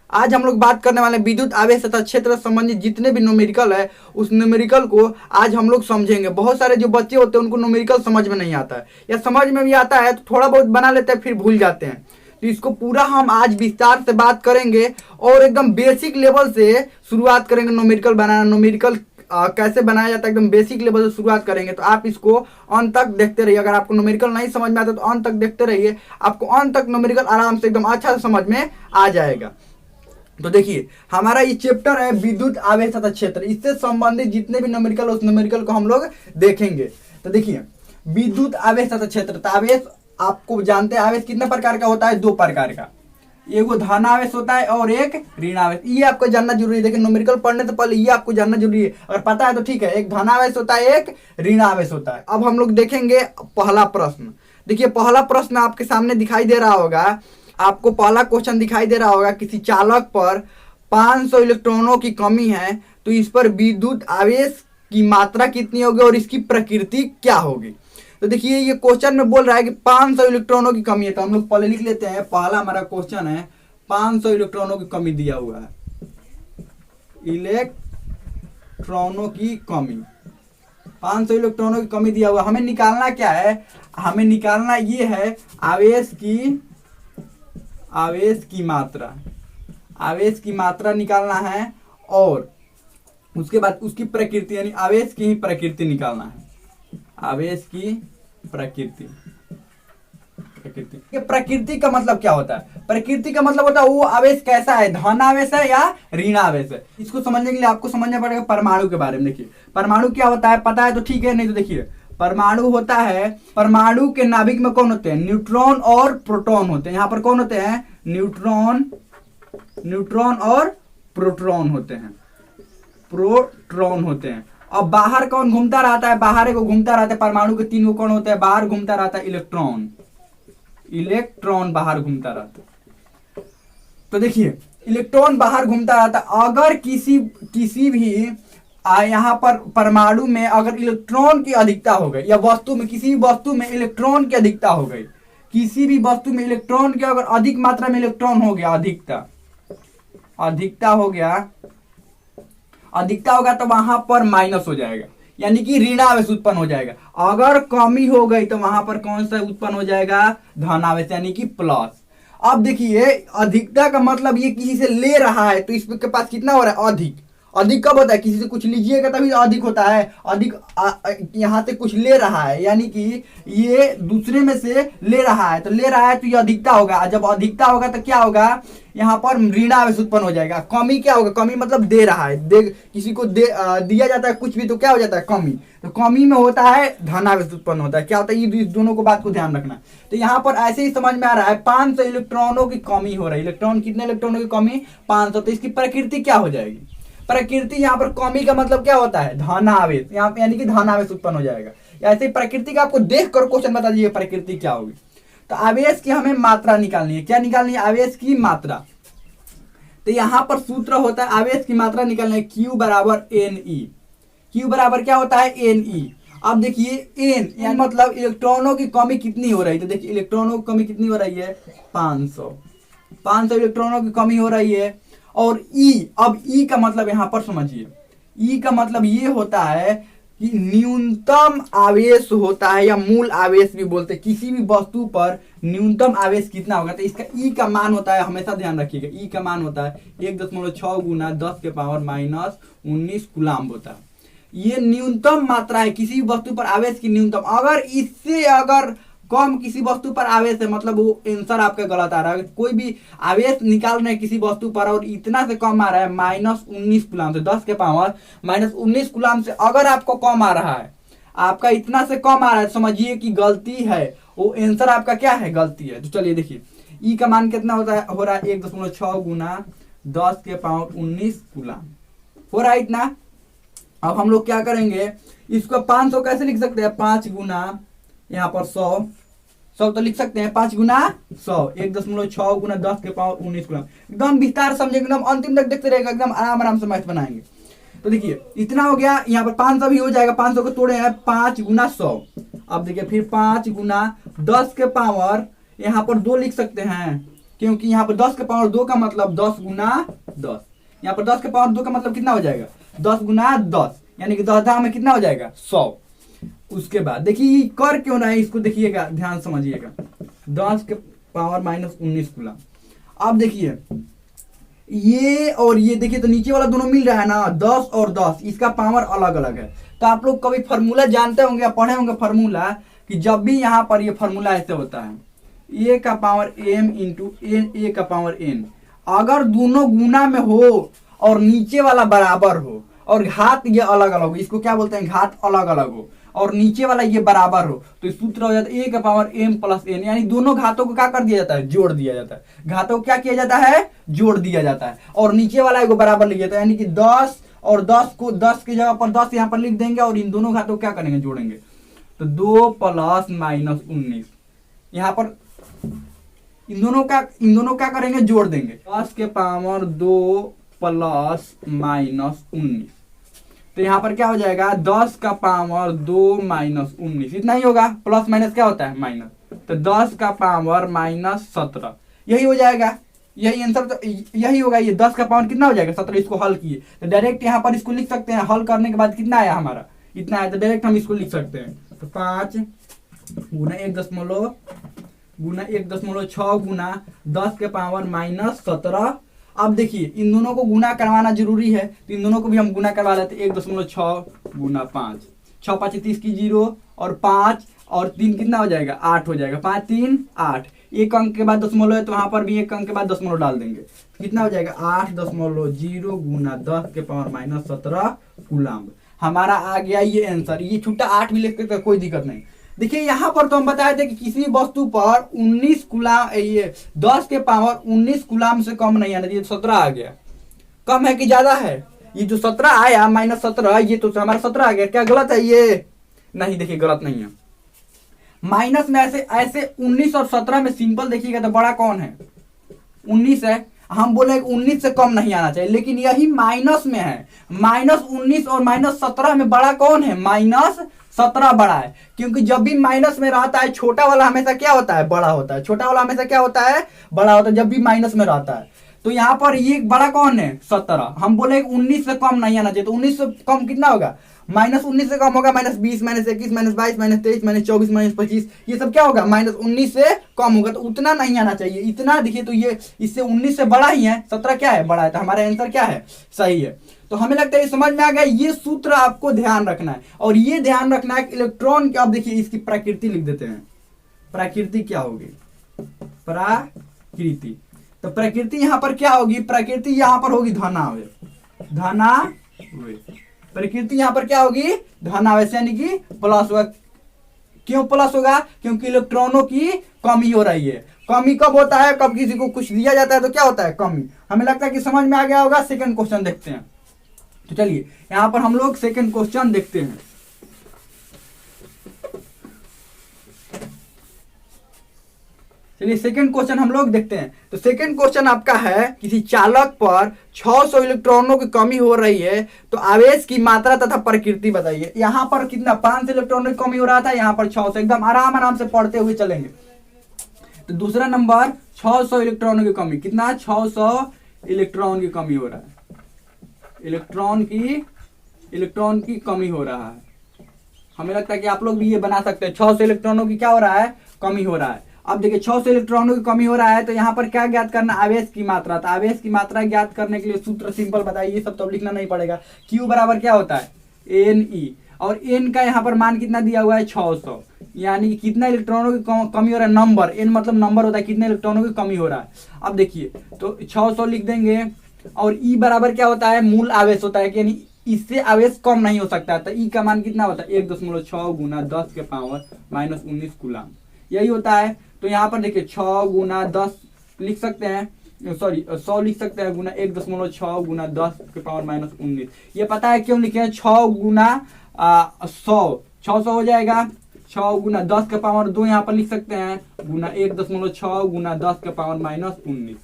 आज हम लोग बात करने वाले विद्युत आवेश तथा क्षेत्र से संबंधित जितने भी न्यूमेरिकल है उस न्यूमेरिकल को आज हम लोग समझेंगे। बहुत सारे जो बच्चे होते हैं उनको न्यूमेरिकल समझ में नहीं आता है, या समझ में भी आता है तो थोड़ा बहुत बना लेते हैं फिर भूल जाते हैं। तो इसको पूरा हम आज विस्तार से बात करेंगे और एकदम बेसिक लेवल से शुरुआत करेंगे न्यूमेरिकल बनाना। न्यूमेरिकल कैसे बनाया जाता है एकदम बेसिक लेवल से शुरुआत करेंगे। तो आप इसको अंत तक देखते रहिए। अगर आपको न्यूमेरिकल नहीं समझ में आता तो अंत तक देखते रहिए, आपको अंत तक न्यूमेरिकल आराम से एकदम अच्छा से समझ में आ जाएगा। तो देखिए हमारा ये चैप्टर है विद्युत आवेश तथा क्षेत्र। इससे संबंधित जितने भी न्यूमेरिकल उस न्यूमेरिकल को हम लोग देखेंगे। तो देखिए विद्युत आवेश तथा क्षेत्र। तो आवेश आपको जानते हैं आवेश कितने प्रकार का होता है? दो प्रकार का, एगो धन आवेश होता है और एक ऋण आवेश। ये आपको जानना जरूरी है। देखिए न्यूमेरिकल पढ़ने से पहले ये आपको जानना जरूरी है। अगर पता है तो ठीक है। एक धन आवेश होता है, एक ऋण आवेश होता है। अब हम लोग देखेंगे पहला प्रश्न। देखिए पहला प्रश्न आपके सामने दिखाई दे रहा होगा। आपको पहला क्वेश्चन दिखाई दे रहा होगा, किसी चालक पर 500 इलेक्ट्रॉनों की कमी है तो इस पर विद्युत आवेश की मात्रा कितनी होगी और इसकी प्रकृति क्या होगी। तो देखिए ये क्वेश्चन में बोल रहा है कि 500 इलेक्ट्रॉनों की कमी है। तो हम लोग पहले लिख लेते हैं। पहला हमारा क्वेश्चन है 500 इलेक्ट्रॉनों की कमी दिया हुआ है। इलेक्ट्रॉनों की कमी, 500 इलेक्ट्रॉनों की कमी दिया हुआ। हमें निकालना क्या है? हमें निकालना ये है आवेश की मात्रा निकालना है और उसके बाद उसकी प्रकृति यानी आवेश की ही प्रकृति निकालना है। आवेश की प्रकृति। प्रकृति का मतलब क्या होता है? प्रकृति का मतलब होता है वो आवेश कैसा है, धन आवेश है या ऋण आवेश है। इसको समझने के लिए आपको समझना पड़ेगा परमाणु के बारे में। देखिए परमाणु क्या होता है पता है तो ठीक है, नहीं तो देखिए परमाणु होता है, परमाणु के नाभिक में कौन होते हैं? न्यूट्रॉन और प्रोटॉन होते हैं। यहाँ पर कौन होते हैं? न्यूट्रॉन और प्रोटॉन होते हैं। अब बाहर कौन घूमता रहता है? बाहर एक घूमता रहता है। परमाणु के 3 कौन होते हैं? बाहर घूमता रहता है इलेक्ट्रॉन बाहर घूमता रहता है। तो देखिए इलेक्ट्रॉन बाहर घूमता रहता है। अगर किसी भी यहाँ पर परमाणु में अगर इलेक्ट्रॉन की अधिकता हो गई या वस्तु में किसी भी वस्तु में इलेक्ट्रॉन की अधिकता हो गई, किसी भी वस्तु में इलेक्ट्रॉन की अगर अधिक मात्रा में इलेक्ट्रॉन हो गया, अधिकता होगा तो वहां पर माइनस हो जाएगा, यानी कि ऋण आवेश उत्पन्न हो जाएगा। अगर कमी हो गई तो वहां पर कौन सा उत्पन्न हो जाएगा? धन आवेश यानी कि प्लस। अब देखिए अधिकता का मतलब ये किसी से ले रहा है तो इसके पास कितना हो रहा है? अधिक कब होता है? किसी से कुछ लीजिएगा तभी अधिक होता है। अधिक यहाँ से कुछ ले रहा है यानी कि ये दूसरे में से ले रहा है, तो ले रहा है तो ये अधिकता होगा। जब अधिकता होगा तो क्या होगा? यहाँ पर ऋण आवेश उत्पन्न हो जाएगा। कमी क्या होगा? कमी मतलब दे रहा है, किसी को दिया जाता है कुछ भी तो क्या हो जाता है? कमी। तो कमी में होता है धन आवेश उत्पन्न होता है। क्या होता है? ये इस दोनों को बात को ध्यान रखना। तो यहाँ पर ऐसे ही समझ में आ रहा है 500 इलेक्ट्रॉनों की कमी हो रही है। कितने इलेक्ट्रॉनों की कमी? 500। तो इसकी प्रकृति क्या हो जाएगी? प्रकृति यहाँ पर कमी का मतलब क्या होता है? धन आवेश, यहाँ पे यानी कि धन आवेश उत्पन्न हो जाएगा। ऐसे प्रकृति का आपको देख कर क्वेश्चन बता दीजिए प्रकृति क्या होगी। तो आवेश की हमें मात्रा निकालनी है। क्या निकालनी है? आवेश की मात्रा। तो यहाँ पर सूत्र होता है आवेश की मात्रा निकालना है Q बराबर NE। Q बराबर क्या होता है? NE। अब देखिए N यानी मतलब इलेक्ट्रॉनों की कमी कितनी हो रही है। तो देखिए इलेक्ट्रॉनों की कमी कितनी हो रही है? 500 इलेक्ट्रॉनों की कमी हो रही है। और E, अब E का मतलब यहां पर समझिए, E का मतलब ये होता है कि न्यूनतम आवेश होता है या मूल आवेश भी बोलते हैं। किसी भी वस्तु पर न्यूनतम आवेश कितना होगा तो इसका E का मान होता है, हमेशा ध्यान रखिएगा, E का मान होता है 1.6 गुना 10 के पावर -19 कूलाम्ब होता है। ये न्यूनतम मात्रा है किसी भी वस्तु पर आवेश की न्यूनतम। अगर इससे अगर कम किसी वस्तु पर आवेश है मतलब वो आंसर आपका गलत आ रहा है। कोई भी आवेश निकाल रहे हैं किसी वस्तु पर और इतना से कम आ रहा है -19 कूलाम्ब से, 10 के पावर -19 कूलाम्ब से अगर आपको कम आ रहा है, आपका इतना से कम आ रहा है, समझिए कि गलती है। वो आंसर आपका क्या है? गलती है। तो चलिए देखिए ई का मान कितना हो रहा है 1.6 गुना 10 के पावर 19 कूलाम्ब हो रहा है इतना। अब हम लोग क्या करेंगे, इसको 500 कैसे लिख सकते हैं? 5 गुना यहाँ पर 100 तो लिख सकते हैं 5 गुना 100, 1.6 गुना 10 के पावर 19 कूलाम्ब। एकदम विस्तार समझेंगे, एकदम अंतिम तक देखते रहेगा, एकदम आराम से मैथ बनाएंगे। तो देखिए इतना हो गया। यहाँ पर 500 भी हो जाएगा। 500 को तोड़े हैं 5 गुना 100। अब देखिए फिर 5 गुना 10 के पावर यहाँ पर 2 लिख सकते हैं क्योंकि यहाँ पर 10 के पावर 2 का मतलब 10 गुना 10। यहाँ पर 10 के पावर 2 का मतलब कितना हो जाएगा 10 गुना 10, यानी कि 10 में कितना हो जाएगा 100। उसके बाद देखिए कर क्यों रहा है इसको, देखिएगा ध्यान समझिएगा। 10 के पावर माइनस 19 कूलम। अब देखिए ये और ये देखिए तो नीचे वाला दोनों मिल रहा है ना, 10 और 10, इसका पावर अलग अलग है। तो आप लोग कभी फॉर्मूला जानते होंगे या पढ़े होंगे फॉर्मूला, कि जब भी यहाँ पर ये फॉर्मूला ऐसे होता है ए का पावर m इंटू एन, ए का पावर n, अगर दोनों गुना में हो और नीचे वाला बराबर हो और घात ये अलग अलग हो, इसको क्या बोलते हैं घात अलग अलग हो, और नीचे वाला ये बराबर हो, तो सूत्र हो जाता है ए का पावर m प्लस n, यानी दोनों घातों को क्या कर दिया जाता है जोड़ दिया जाता है। घातों को क्या किया जाता है जोड़ दिया जाता है, और नीचे वाला को बराबर लिख जाता है, यानी कि 10 और 10 को 10 की जगह पर 10 यहाँ पर लिख देंगे और इन दोनों घातों को क्या करेंगे जोड़ेंगे। तो 2 प्लस माइनस 19, यहाँ पर इन दोनों क्या करेंगे जोड़ देंगे। 10 के पावर 2 प्लस माइनस 19, तो यहाँ पर क्या हो जाएगा 10 का पावर 2 माइनस 19, इतना ही होगा। प्लस माइनस क्या होता है माइनस, तो 10 का पावर माइनस 17, यही हो जाएगा, यही आंसर तो यही होगा। ये 10 का पावर कितना हो जाएगा 17। इसको हल किए तो डायरेक्ट यहाँ पर इसको लिख सकते हैं। हल करने के बाद कितना आया हमारा इतना आया, तो डायरेक्ट हम इसको लिख सकते हैं। तो 5 गुना 1.6 गुना 10 के पावर माइनस 17। अब देखिए इन दोनों को गुना करवाना जरूरी है, तो इन दोनों को भी हम गुना करवा लेते हैं। 1.6 गुना 5, 6 5 30 की 0, और 5 और 3 कितना हो जाएगा 8 हो जाएगा। 5 3 8, एक अंक के बाद दशमलव है तो वहां पर भी एक अंक के बाद दशमलव डाल देंगे, कितना हो जाएगा 8.0 गुना 10 के पावर माइनस 17 कूलम। हमारा आ गया ये आंसर। ये छुट्टा 8 भी लिख सकते कोई दिक्कत नहीं। देखिए यहाँ पर तो हम बताए थे कि किसी वस्तु पर 19 कूलम, ये 10 के पावर 19 कूलम से कम नहीं आना चाहिए। 17 आ गया, कम है कि ज्यादा है। ये जो 17 आया माइनस 17, ये तो हमारा 17 आ गया, क्या गलत है ये? नहीं, देखिए गलत नहीं है। माइनस में ऐसे 19 और 17 में सिंपल देखिएगा तो बड़ा कौन है 19 है। हम बोले 19 से कम नहीं आना चाहिए, लेकिन यही माइनस में है। माइनस 19 और माइनस 17 में बड़ा कौन है माइनस 17 बड़ा है, क्योंकि जब भी माइनस में रहता है छोटा वाला हमेशा क्या होता है बड़ा होता है। छोटा वाला हमेशा क्या होता है बड़ा होता है जब भी माइनस में रहता है। तो यहाँ पर ये बड़ा कौन है 17। हम बोले 19 से कम नहीं आना चाहिए, तो 19 से कम कितना होगा माइनस 19 से कम होगा minus 20 minus 21 minus 22 minus 23 minus 24 minus 25, ये सब क्या होगा माइनस 19 से कम होगा। तो उतना नहीं आना चाहिए, इतना देखिए तो ये इससे 19 से बड़ा ही है। 17 क्या है बड़ा है, तो हमारा आंसर क्या है सही है। तो हमें लगता है ये समझ में आ गया। ये सूत्र आपको ध्यान रखना है, और ये ध्यान रखना है इलेक्ट्रॉन की। आप देखिए इसकी प्रकृति लिख देते हैं। प्रकृति क्या होगी प्रकृति, तो प्रकृति यहाँ पर क्या होगी, प्रकृति यहाँ पर होगी धनावेश। प्रकृति यहाँ पर क्या होगी धनावेश, यानी कि प्लस होगा। क्यों प्लस होगा, क्योंकि इलेक्ट्रॉनों की कमी हो रही है। कमी कब होता है, कब किसी को कुछ दिया जाता है तो क्या होता है कमी। हमें लगता है कि समझ में आ गया होगा। सेकंड क्वेश्चन देखते हैं। तो चलिए यहाँ पर हम लोग सेकंड क्वेश्चन देखते हैं। चलिए सेकंड क्वेश्चन हम लोग देखते हैं। तो सेकंड क्वेश्चन आपका है, किसी चालक पर 600 इलेक्ट्रॉनों की कमी हो रही है, तो आवेश की मात्रा तथा प्रकृति बताइए। यहाँ पर कितना 500 इलेक्ट्रॉनों की कमी हो रहा था, यहाँ पर 600। एकदम आराम से पढ़ते हुए चलेंगे। तो दूसरा नंबर 600 इलेक्ट्रॉनों की कमी, कितना 600 इलेक्ट्रॉन की कमी हो रहा है। इलेक्ट्रॉन की कमी हो रहा है। हमें लगता है कि आप लोग भी ये बना सकते हैं। 600 इलेक्ट्रॉनों की क्या हो रहा है कमी हो रहा है। अब देखिए 600 इलेक्ट्रॉनों की कमी हो रहा है, तो यहाँ पर क्या ज्ञात करना आवेश की मात्रा। तो आवेश की मात्रा ज्ञात करने के लिए सूत्र सिंपल बताइए, ये सब तो लिखना नहीं पड़ेगा। Q बराबर क्या होता है Ne, और n का यहाँ पर मान कितना दिया हुआ है 600, यानी कि कितना इलेक्ट्रॉनों की कमी हो रहा है नंबर। n मतलब नंबर होता है कितने इलेक्ट्रॉनों की कमी हो रहा है। अब देखिए तो 600 लिख देंगे, और E बराबर क्या होता है मूल आवेश होता है, यानी इससे आवेश कम नहीं हो सकता। तो E का मान कितना होता है 1.6 गुना 10 के पावर माइनस 19 कूलम, यही होता है। तो यहाँ पर देखिए 6 गुना 10 लिख सकते हैं, सॉरी 100 लिख सकते हैं, गुना 1.6 गुना 10 के पावर माइनस 19। ये पता है क्यों लिखे हैं 6 गुना 100, 600 हो जाएगा। 6 गुना 10 के पावर 2 यहाँ पर लिख सकते हैं, गुना 1.6 गुना 10 के पावर माइनस 19।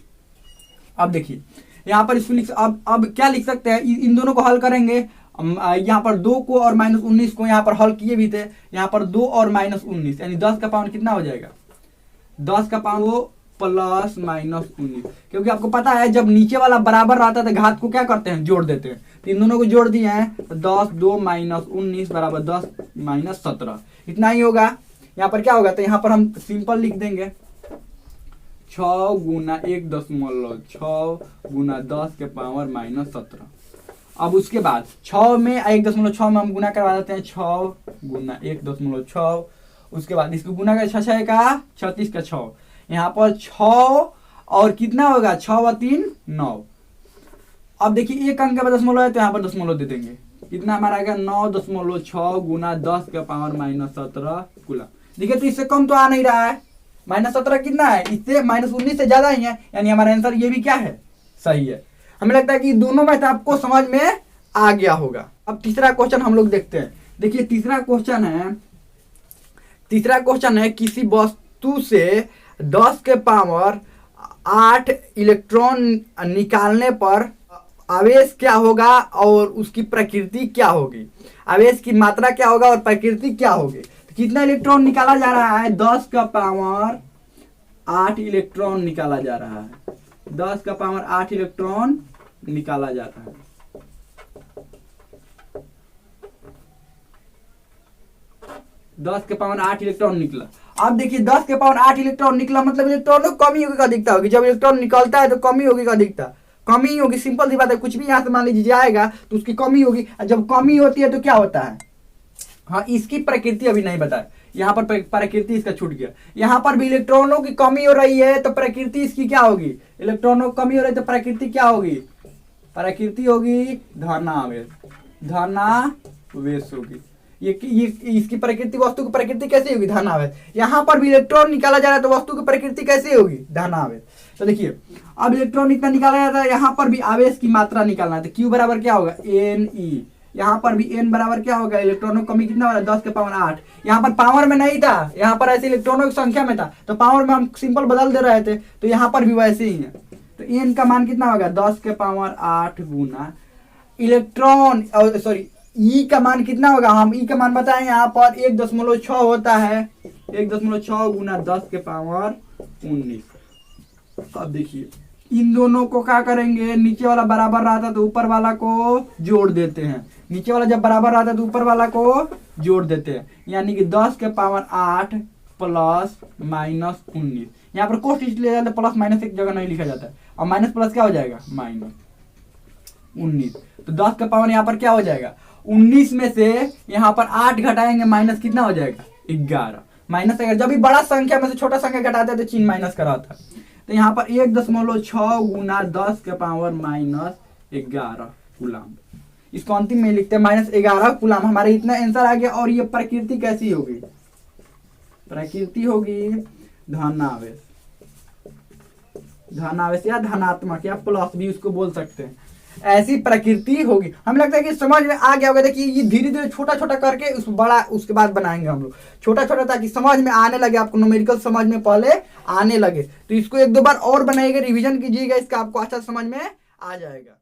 अब देखिए यहाँ पर इसको अब क्या लिख सकते हैं, इन दोनों को हल करेंगे। यहाँ पर 2 को और माइनस 19 को यहाँ पर हल किए भी थे। यहाँ पर 2 और माइनस 19 यानी 10 का पावर कितना हो जाएगा 10 का पावर प्लस माइनस 19, क्योंकि आपको पता है जब नीचे वाला बराबर रहता है तो घात को क्या करते हैं, जोड़ देते हैं। तो इन दोनों को जोड़ दिए हैं तो 10 2 माइनस 19 बराबर 10 माइनस 17, इतना ही होगा। यहाँ पर क्या होगा, तो यहाँ पर हम सिंपल लिख देंगे 6 गुना 1.6 गुना 10 के पावर माइनस 17। अब उसके बाद 6 में 1.6 में हम गुना करवा देते हैं, 6 गुना 1.6, उसके बाद इसको गुना कर 6 का 36 का 6, यहाँ पर 6 और कितना होगा 6 व 3 9। अब देखिए एक अंक का दशमलव है तो यहाँ पर दशमलव दे देंगे, कितना हमारा आएगा 9.6 गुना 10 के पावर माइनस 17 कूलम। देखिए तो इससे कम तो आ नहीं रहा है, माइनस 17 कितना है, इससे माइनस 19 से ज्यादा ही है, यानी हमारा आंसर ये भी क्या है, सही है। हमें लगता है कि दोनों मैथ आपको समझ में आ गया होगा। अब तीसरा क्वेश्चन हम लोग देखते हैं। देखिए तीसरा क्वेश्चन है किसी वस्तु से 10 के पावर 8 इलेक्ट्रॉन निकालने पर आवेश क्या होगा और उसकी प्रकृति क्या होगी। आवेश की मात्रा क्या होगा और प्रकृति क्या होगी। तो कितना इलेक्ट्रॉन निकाला जा रहा है, 10 का पावर 8 इलेक्ट्रॉन निकाला जा रहा है, 10 का पावर 8 इलेक्ट्रॉन निकाला जा रहा है। दस के पावर 8 इलेक्ट्रॉन निकला। अब देखिए 10 के पावर 8 इलेक्ट्रॉन निकला मतलब इलेक्ट्रॉनों की कमी होगी का दिखता होगी। जब इलेक्ट्रॉन निकलता है तो कमी होगी का दिखता, कमी होगी, सिंपल सी बात है। कुछ भी यहाँ से मान लीजिए जाएगा तो उसकी कमी होगी, जब कमी होती है तो क्या होता है। हाँ, इसकी प्रकृति अभी नहीं बताया, यहाँ पर प्रकृति इसका छूट गया। यहाँ पर भी इलेक्ट्रॉनों की कमी हो रही है तो प्रकृति इसकी क्या होगी, इलेक्ट्रॉनों की कमी हो रही है तो प्रकृति क्या होगी, प्रकृति होगी धनावेश, धनावेश होगी। ये इसकी प्रकृति, वस्तु की प्रकृति कैसे होगी, धनावेश। यहाँ पर भी इलेक्ट्रॉन निकाला जा रहा है तो वस्तु की प्रकृति कैसे होगी, धनावेश। तो देखिए अब इलेक्ट्रॉन इतना निकाला जाता है, यहाँ पर भी आवेश की मात्रा निकालना है तो Q बराबर क्या होगा Ne, यहाँ पर भी N बराबर क्या होगा, इलेक्ट्रॉनों की कमी कितना हो रहा है 10 के पावर 8। यहाँ पर पावर में नहीं था, यहाँ पर ऐसे इलेक्ट्रॉनों की संख्या में था तो पावर में हम सिंपल बदल दे रहे थे, तो यहाँ पर भी वैसे ही है। तो N का मान कितना होगा 10 के पावर 8 गुना इलेक्ट्रॉन, सॉरी E का मान कितना होगा, हम E का मान बताएं, यहाँ पर 1.6 होता है, 1.6 गुना 10 के पावर 19। अब देखिए इन दोनों को क्या करेंगे, नीचे वाला बराबर रहा था तो ऊपर वाला को जोड़ देते हैं, नीचे वाला जब बराबर रहा था तो ऊपर वाला को जोड़ देते हैं, यानी कि 10 के पावर 8 प्लस माइनस 19। यहाँ पर कोष्ठ इसलिए जाता है, प्लस माइनस एक जगह नहीं लिखा जाता है, और माइनस प्लस क्या हो जाएगा माइनस 19। तो 10 का पावर यहाँ पर क्या हो जाएगा 19 में से यहाँ पर 8 घटाएंगे, माइनस कितना हो जाएगा 11। माइनस अगर जब भी बड़ा संख्या में से छोटा संख्या घटाते हैं तो चिन्ह माइनस करा था, तो यहाँ पर 1.6 गुना 10 के पावर माइनस 11 कूलम। इसको अंतिम में लिखते हैं माइनस 11 कूलम। हमारे इतना आंसर आ गया। और ये प्रकृति कैसी होगी, प्रकृति होगी धनावेश, धनावेश या धनात्मक या प्लस भी उसको बोल सकते हैं, ऐसी प्रकृति होगी। हमें लगता है कि समझ में आ गया होगा। देखिए ये धीरे धीरे छोटा छोटा करके उस बड़ा उसके बाद बनाएंगे हम लोग छोटा छोटा, ताकि समझ में आने लगे, आपको न्यूमेरिकल समझ में पहले आने लगे। तो इसको एक दो बार और बनाइएगा, रिवीजन कीजिएगा, इसका आपको अच्छा समझ में आ जाएगा।